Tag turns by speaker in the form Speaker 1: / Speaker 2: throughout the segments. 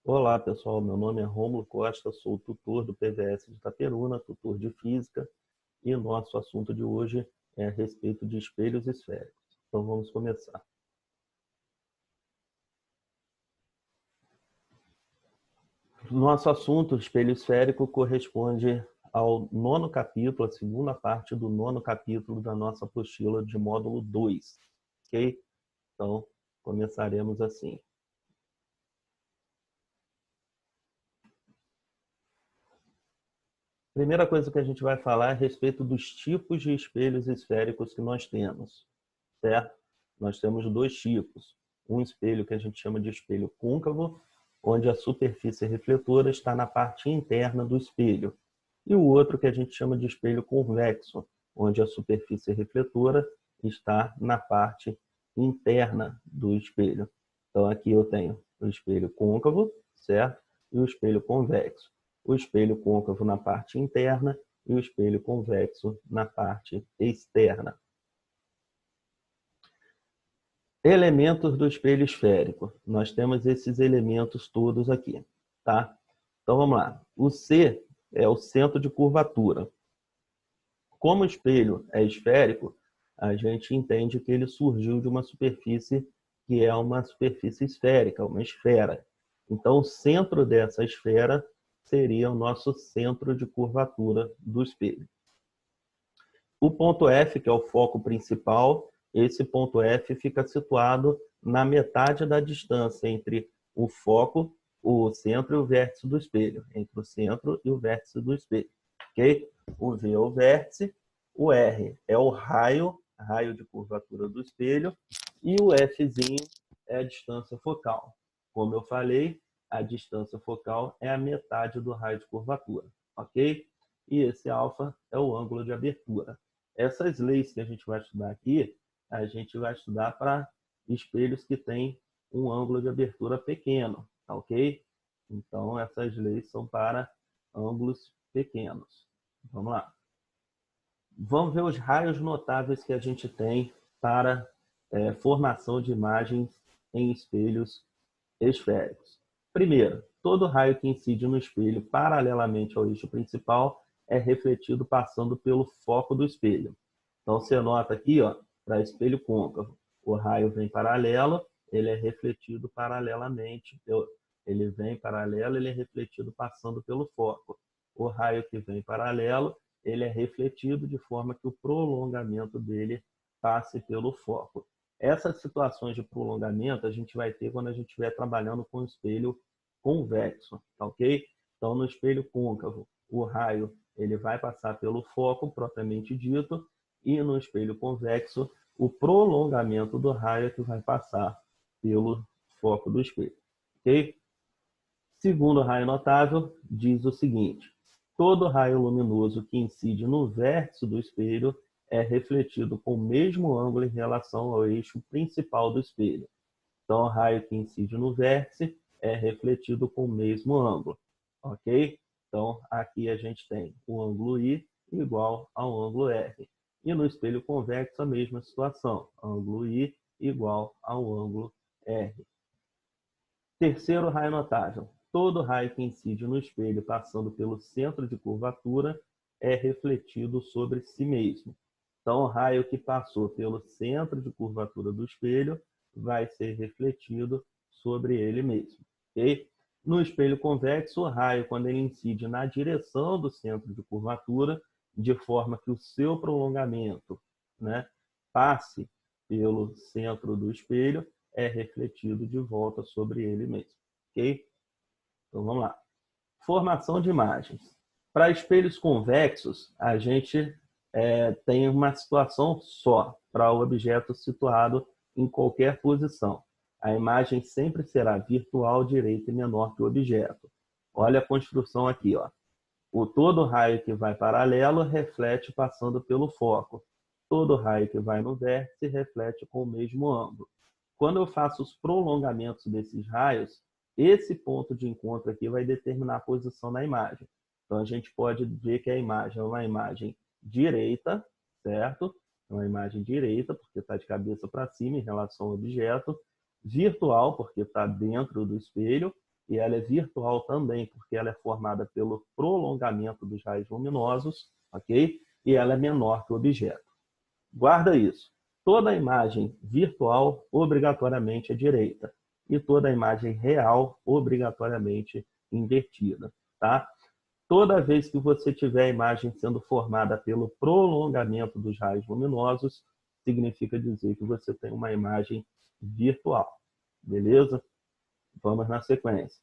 Speaker 1: Olá, pessoal. Meu nome é Rômulo Costa, sou tutor do PVS de Itaperuna, tutor de Física, e o nosso assunto de hoje é a respeito de espelhos esféricos. Então, vamos começar. Nosso assunto, espelho esférico, corresponde ao nono capítulo, a segunda parte do nono capítulo da nossa apostila de módulo 2, ok? Então, começaremos assim. Primeira coisa que a gente vai falar é a respeito dos tipos de espelhos esféricos que nós temos, certo? Nós temos dois tipos. Um espelho que a gente chama de espelho côncavo, onde a superfície refletora está na parte interna do espelho. E o outro que a gente chama de espelho convexo, onde a superfície refletora está na parte interna do espelho. Então aqui eu tenho o espelho côncavo, certo? E o espelho convexo. O espelho côncavo na parte interna e o espelho convexo na parte externa. Elementos do espelho esférico. Nós temos esses elementos todos aqui, tá? Então vamos lá. O C é o centro de curvatura. Como o espelho é esférico, a gente entende que ele surgiu de uma superfície que é uma superfície esférica, uma esfera. Então o centro dessa esfera seria o nosso centro de curvatura do espelho. O ponto F, que é o foco principal, esse ponto F fica situado na metade da distância entre o foco, o centro e o vértice do espelho, entre o centro e o vértice do espelho, ok? O V é o vértice, o R é o raio de curvatura do espelho, e o Fzinho é a distância focal. Como eu falei, a distância focal é a metade do raio de curvatura, ok? E esse alfa é o ângulo de abertura. Essas leis que a gente vai estudar aqui, a gente vai estudar para espelhos que têm um ângulo de abertura pequeno, tá ok? Então, essas leis são para ângulos pequenos. Vamos lá. Vamos ver os raios notáveis que a gente tem para formação de imagens em espelhos esféricos. Primeiro, todo raio que incide no espelho paralelamente ao eixo principal é refletido passando pelo foco do espelho. Então, você nota aqui, para espelho côncavo, o raio vem paralelo, ele é refletido paralelamente, ele vem paralelo, ele é refletido passando pelo foco. O raio que vem paralelo, ele é refletido de forma que o prolongamento dele passe pelo foco. Essas situações de prolongamento a gente vai ter quando a gente estiver trabalhando com espelho convexo, tá ok? Então, no espelho côncavo, o raio ele vai passar pelo foco propriamente dito, e no espelho convexo, o prolongamento do raio é que vai passar pelo foco do espelho, ok? Segundo raio notável, diz o seguinte: todo raio luminoso que incide no vértice do espelho é refletido com o mesmo ângulo em relação ao eixo principal do espelho. Então, o raio que incide no vértice é refletido com o mesmo ângulo, ok? Então, aqui a gente tem o ângulo I igual ao ângulo R. E no espelho convexo, a mesma situação, ângulo I igual ao ângulo R. Terceiro raio notável. Todo raio que incide no espelho passando pelo centro de curvatura é refletido sobre si mesmo. Então, o raio que passou pelo centro de curvatura do espelho vai ser refletido sobre ele mesmo, ok? No espelho convexo, o raio, quando ele incide na direção do centro de curvatura, de forma que o seu prolongamento, né, passe pelo centro do espelho, é refletido de volta sobre ele mesmo, ok? Então, vamos lá. Formação de imagens. Para espelhos convexos, a gente tem uma situação só para o objeto situado em qualquer posição. A imagem sempre será virtual, direita e menor que o objeto. Olha a construção aqui, ó. Todo raio que vai paralelo reflete passando pelo foco. Todo raio que vai no vértice reflete com o mesmo ângulo. Quando eu faço os prolongamentos desses raios, esse ponto de encontro aqui vai determinar a posição na imagem. Então, a gente pode ver que a imagem é uma imagem direita, certo? É uma imagem direita, porque está de cabeça para cima em relação ao objeto. Virtual, porque está dentro do espelho. e ela é virtual também, porque ela é formada pelo prolongamento dos raios luminosos, ok? E ela é menor que o objeto. Guarda isso. Toda imagem virtual, obrigatoriamente, é direita. E toda imagem real, obrigatoriamente, invertida, tá? Toda vez que você tiver a imagem sendo formada pelo prolongamento dos raios luminosos, significa dizer que você tem uma imagem virtual. Beleza? Vamos na sequência.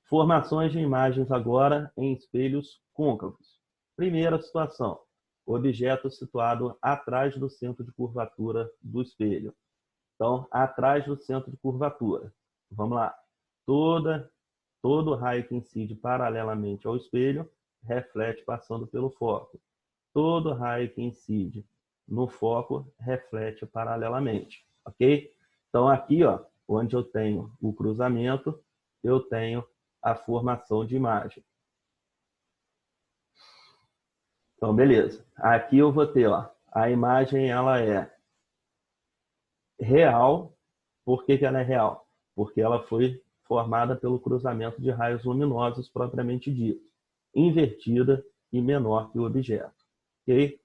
Speaker 1: Formações de imagens agora em espelhos côncavos. Primeira situação. Objeto situado atrás do centro de curvatura do espelho. Então, atrás do centro de curvatura. Vamos lá. Todo raio que incide paralelamente ao espelho reflete passando pelo foco. Todo raio que incide no foco reflete paralelamente, ok? Então, aqui, ó, onde eu tenho o cruzamento, eu tenho a formação de imagem. Então, beleza. Aqui eu vou ter, ó, a imagem ela é real. Por que ela é real? Porque ela foi formada pelo cruzamento de raios luminosos propriamente dito, invertida e menor que o objeto. Ok?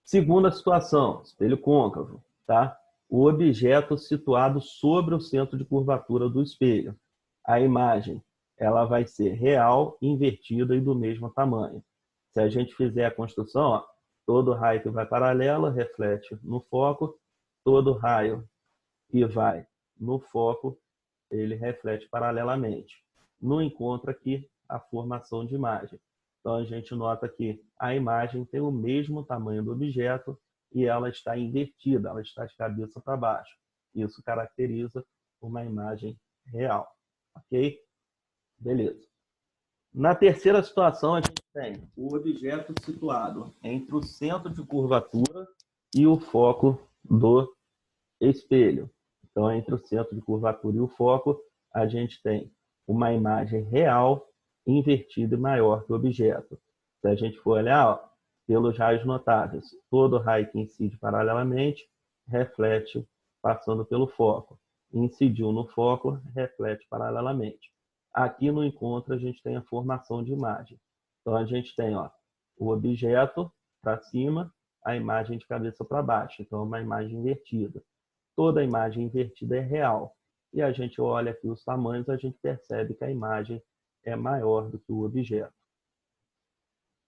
Speaker 1: Segunda situação, espelho côncavo, tá? O objeto situado sobre o centro de curvatura do espelho. A imagem, ela vai ser real, invertida e do mesmo tamanho. Se a gente fizer a construção, ó, todo raio que vai paralelo reflete no foco, todo raio que vai no foco, ele reflete paralelamente. No encontro aqui, a formação de imagem. Então, a gente nota que a imagem tem o mesmo tamanho do objeto e ela está invertida, ela está de cabeça para baixo. Isso caracteriza uma imagem real. Ok? Beleza. Na terceira situação, a gente tem o objeto situado entre o centro de curvatura e o foco do espelho. Então, entre o centro de curvatura e o foco, a gente tem uma imagem real, invertida e maior que o objeto. Se a gente for olhar, ó, pelos raios notáveis, todo raio que incide paralelamente reflete passando pelo foco. Incidiu no foco, reflete paralelamente. Aqui no encontro, a gente tem a formação de imagem. Então, a gente tem, ó, o objeto para cima, a imagem de cabeça para baixo. Então, é uma imagem invertida. Toda imagem invertida é real. E a gente olha aqui os tamanhos, a gente percebe que a imagem é maior do que o objeto.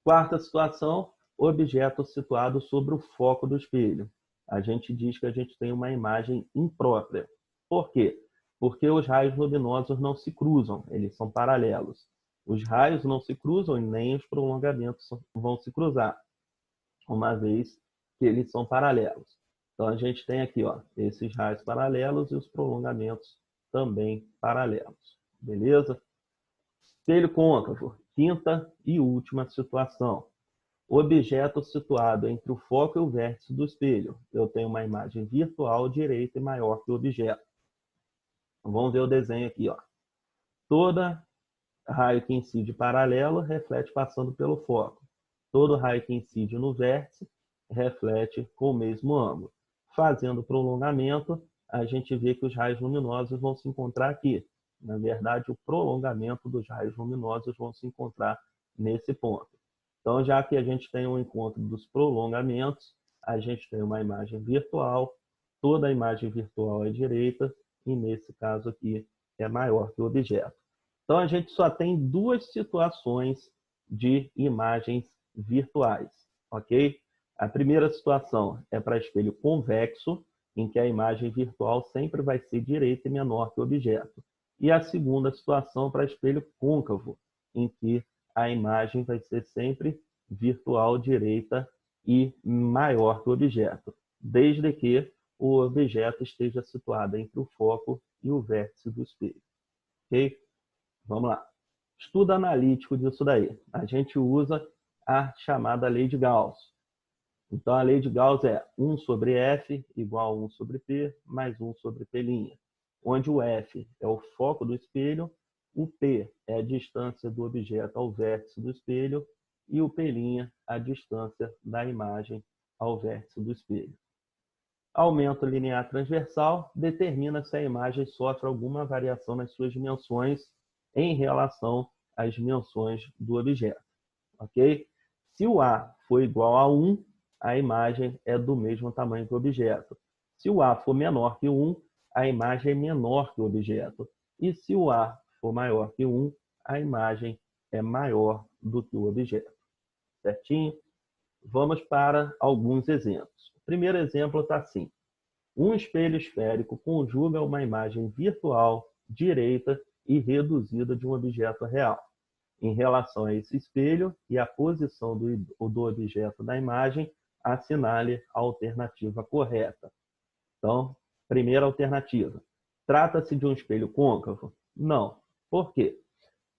Speaker 1: Quarta situação, objeto situado sobre o foco do espelho. A gente diz que a gente tem uma imagem imprópria. Por quê? Porque os raios luminosos não se cruzam, eles são paralelos. Os raios não se cruzam e nem os prolongamentos vão se cruzar, uma vez que eles são paralelos. Então, a gente tem aqui, ó, esses raios paralelos e os prolongamentos também paralelos. Beleza? Espelho côncavo, quinta e última situação. Objeto situado entre o foco e o vértice do espelho. Eu tenho uma imagem virtual direita e maior que o objeto. Vamos ver o desenho aqui, ó. Toda raio que incide paralelo reflete passando pelo foco. Todo raio que incide no vértice reflete com o mesmo ângulo. Fazendo prolongamento, a gente vê que os raios luminosos vão se encontrar aqui. Na verdade, o prolongamento dos raios luminosos vão se encontrar nesse ponto. Então, já que a gente tem um encontro dos prolongamentos, a gente tem uma imagem virtual, toda a imagem virtual é direita, e nesse caso aqui é maior que o objeto. Então, a gente só tem duas situações de imagens virtuais, ok? A primeira situação é para espelho convexo, em que a imagem virtual sempre vai ser direita e menor que o objeto. E a segunda situação para espelho côncavo, em que a imagem vai ser sempre virtual, direita e maior que o objeto, desde que o objeto esteja situado entre o foco e o vértice do espelho. Ok? Vamos lá. Estudo analítico disso daí. A gente usa a chamada lei de Gauss. Então, a lei de Gauss é 1 sobre F igual a 1 sobre P mais 1 sobre P', onde o F é o foco do espelho, o P é a distância do objeto ao vértice do espelho e o P' a distância da imagem ao vértice do espelho. Aumento linear transversal determina se a imagem sofre alguma variação nas suas dimensões em relação às dimensões do objeto. Ok? Se o A for igual a 1, a imagem é do mesmo tamanho que o objeto. Se o A for menor que 1, a imagem é menor que o objeto. E se o A for maior que 1, a imagem é maior do que o objeto. Certinho? Vamos para alguns exemplos. O primeiro exemplo está assim. Um espelho esférico conjuga uma imagem virtual, direita e reduzida de um objeto real. Em relação a esse espelho e a posição do objeto da imagem, assinale a alternativa correta. Então, primeira alternativa. Trata-se de um espelho côncavo? Não. Por quê?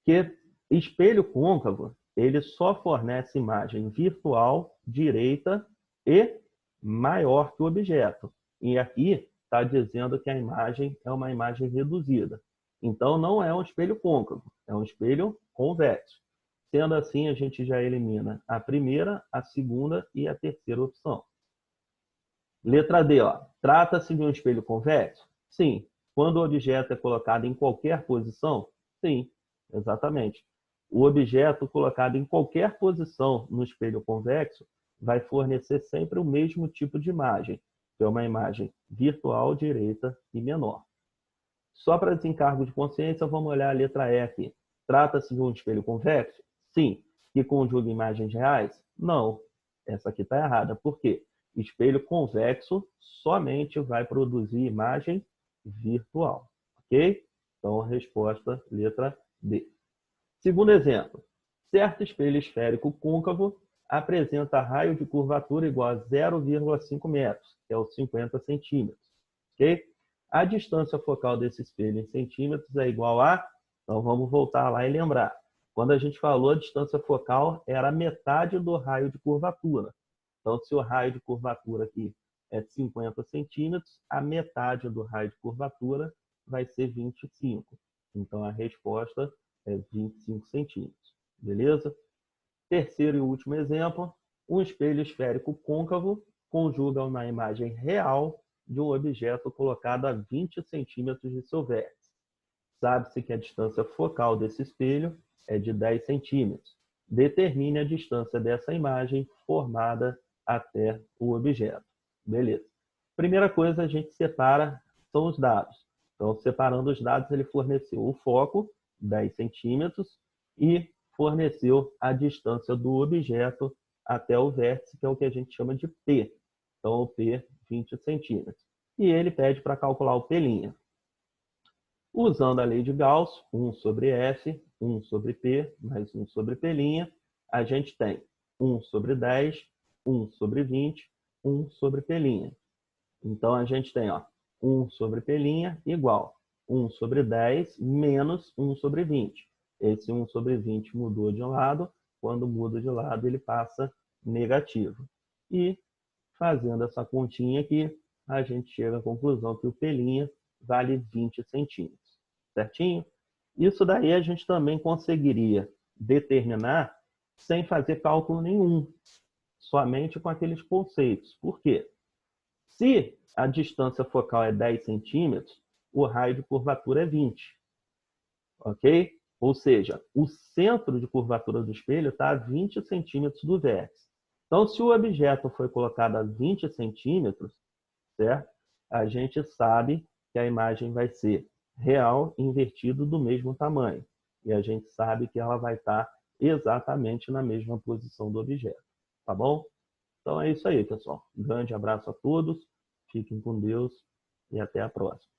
Speaker 1: Porque espelho côncavo, ele só fornece imagem virtual, direita e maior que o objeto. E aqui está dizendo que a imagem é uma imagem reduzida. Então, não é um espelho côncavo, é um espelho convexo. Sendo assim, a gente já elimina a primeira, a segunda e a terceira opção. Letra D, trata-se de um espelho convexo? Sim. Quando o objeto é colocado em qualquer posição? Sim, exatamente. O objeto colocado em qualquer posição no espelho convexo vai fornecer sempre o mesmo tipo de imagem, que é uma imagem virtual, direita e menor. Só para desencargo de consciência, vamos olhar a letra E aqui. Trata-se de um espelho convexo? Sim. Que conjuga imagens reais? Não. Essa aqui está errada. Por quê? Espelho convexo somente vai produzir imagem virtual. Ok? Então, a resposta, letra D. Segundo exemplo. Certo espelho esférico côncavo apresenta raio de curvatura igual a 0,5 metros, que é os 50 centímetros. Ok? A distância focal desse espelho em centímetros é igual a... Então, vamos voltar lá e lembrar. Quando a gente falou, a distância focal era metade do raio de curvatura. Então, se o raio de curvatura aqui é 50 centímetros, a metade do raio de curvatura vai ser 25. Então, a resposta é 25 centímetros. Beleza? Terceiro e último exemplo. Um espelho esférico côncavo conjuga uma imagem real de um objeto colocado a 20 centímetros de seu vértice. Sabe-se que a distância focal desse espelho é de 10 centímetros. Determine a distância dessa imagem formada até o objeto. Beleza. Primeira coisa, a gente separa, são os dados. Então, separando os dados, ele forneceu o foco, 10 centímetros, e forneceu a distância do objeto até o vértice, que é o que a gente chama de P. Então, o P, 20 centímetros. E ele pede para calcular o P'. Usando a lei de Gauss, 1 sobre F, 1 sobre P, mais 1 sobre P', a gente tem 1 sobre 10, 1 sobre 20, 1 sobre P'. Então, a gente tem 1 sobre P' igual 1 sobre 10 menos 1 sobre 20. Esse 1 sobre 20 mudou de lado. Quando muda de lado, ele passa negativo. E, fazendo essa continha aqui, a gente chega à conclusão que o P' vale 20 centímetros. Certinho? Isso daí a gente também conseguiria determinar sem fazer cálculo nenhum, somente com aqueles conceitos. Por quê? Se a distância focal é 10 centímetros, o raio de curvatura é 20. Ok? Ou seja, o centro de curvatura do espelho está a 20 centímetros do vértice. Então, se o objeto foi colocado a 20 centímetros, certo? A gente sabe que a imagem vai ser real invertido do mesmo tamanho. E a gente sabe que ela vai estar exatamente na mesma posição do objeto. Tá bom? Então é isso aí, pessoal. Um grande abraço a todos. Fiquem com Deus e até a próxima.